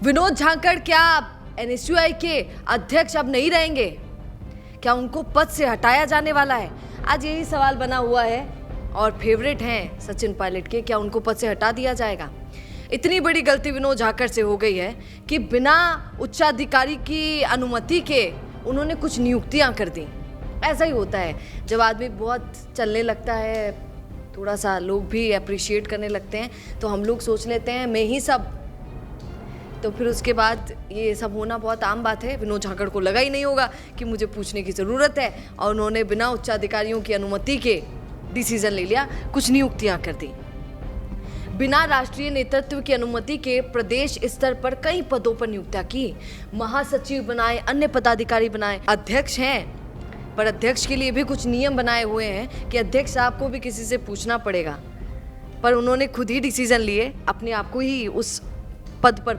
विनोद झांकड़ क्या एनएसयूआई के अध्यक्ष अब नहीं रहेंगे? क्या उनको पद से हटाया जाने वाला है? आज यही सवाल बना हुआ है और फेवरेट हैं सचिन पायलट के, क्या उनको पद से हटा दिया जाएगा? इतनी बड़ी गलती विनोद झांकड़ से हो गई है कि बिना उच्चाधिकारी की अनुमति के उन्होंने कुछ नियुक्तियां कर दी। ऐसा ही होता है जब आदमी बहुत चलने लगता है, थोड़ा सा लोग भी अप्रिशिएट करने लगते हैं तो हम लोग सोच लेते हैं मैं ही सब, तो फिर उसके बाद ये सब होना बहुत आम बात है। विनोद झांकड़ को लगा ही नहीं होगा कि मुझे पूछने की ज़रूरत है और उन्होंने बिना उच्चाधिकारियों की अनुमति के डिसीजन ले लिया, कुछ नियुक्तियां कर दी। बिना राष्ट्रीय नेतृत्व की अनुमति के प्रदेश स्तर पर कई पदों पर नियुक्तियां की, महासचिव बनाए, अन्य पदाधिकारी बनाए, अध्यक्ष हैं पर अध्यक्ष के लिए भी कुछ नियम बनाए हुए हैं कि अध्यक्ष साहब को भी किसी से पूछना पड़ेगा, पर उन्होंने खुद ही डिसीजन लिए अपने आप को ही उस पद पर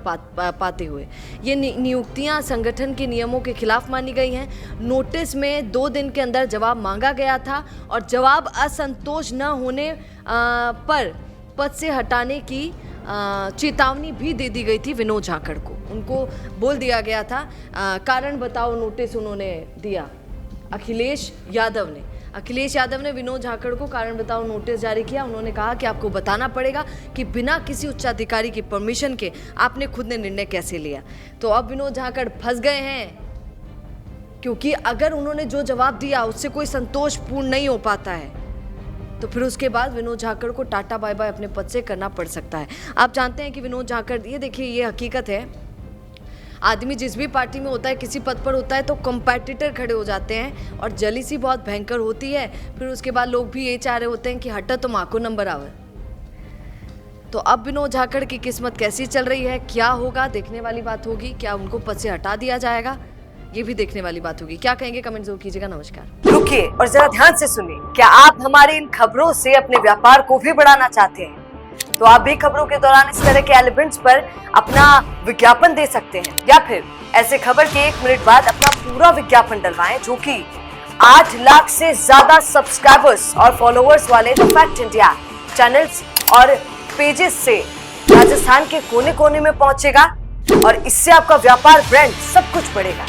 पाते हुए। ये नियुक्तियां संगठन के नियमों के खिलाफ मानी गई हैं। नोटिस में 2 दिन के अंदर जवाब मांगा गया था और जवाब असंतोष न होने पर पद से हटाने की चेतावनी भी दे दी गई थी विनोद झांकड़ को। उनको बोल दिया गया था, कारण बताओ नोटिस उन्होंने दिया। अखिलेश यादव ने विनोद झांकड़ को कारण बताओ नोटिस जारी किया। उन्होंने कहा कि आपको बताना पड़ेगा कि बिना किसी उच्चाधिकारी की परमिशन के आपने खुद ने निर्णय कैसे लिया। तो अब विनोद झांकड़ फंस गए हैं, क्योंकि अगर उन्होंने जो जवाब दिया उससे कोई संतोषपूर्ण नहीं हो पाता है तो फिर उसके बाद विनोद झांकड़ को टाटा बाय बाय अपने पद से करना पड़ सकता है। आप जानते हैं कि विनोद झांकड़, ये देखिए ये हकीकत है, आदमी जिस भी पार्टी में होता है, किसी पद पर होता है तो कंपेटिटर खड़े हो जाते हैं और जलीसी बहुत भयंकर होती है। फिर उसके बाद लोग भी ये चाह रहे होते हैं कि हटा तो माँ को नंबर आवे। तो अब विनोद झांकड़ की किस्मत कैसी चल रही है, क्या होगा, देखने वाली बात होगी। क्या उनको पद से हटा दिया जाएगा, ये भी देखने वाली बात होगी। क्या कहेंगे कमेंट जरूर कीजिएगा। नमस्कार। रुकिए और जरा ध्यान से सुनिए। क्या आप हमारी इन खबरों से अपने व्यापार को भी बढ़ाना चाहते हैं? तो आप भी खबरों के दौरान इस तरह के एलिमेंट्स पर अपना विज्ञापन दे सकते हैं, या फिर ऐसे खबर के 1 मिनट बाद अपना पूरा विज्ञापन डलवाएं, जो कि 8 लाख से ज्यादा सब्सक्राइबर्स और फॉलोअर्स वाले द फैक्ट इंडिया चैनल्स और पेजेस से राजस्थान के कोने कोने में पहुंचेगा और इससे आपका व्यापार, ब्रांड सब कुछ बढ़ेगा।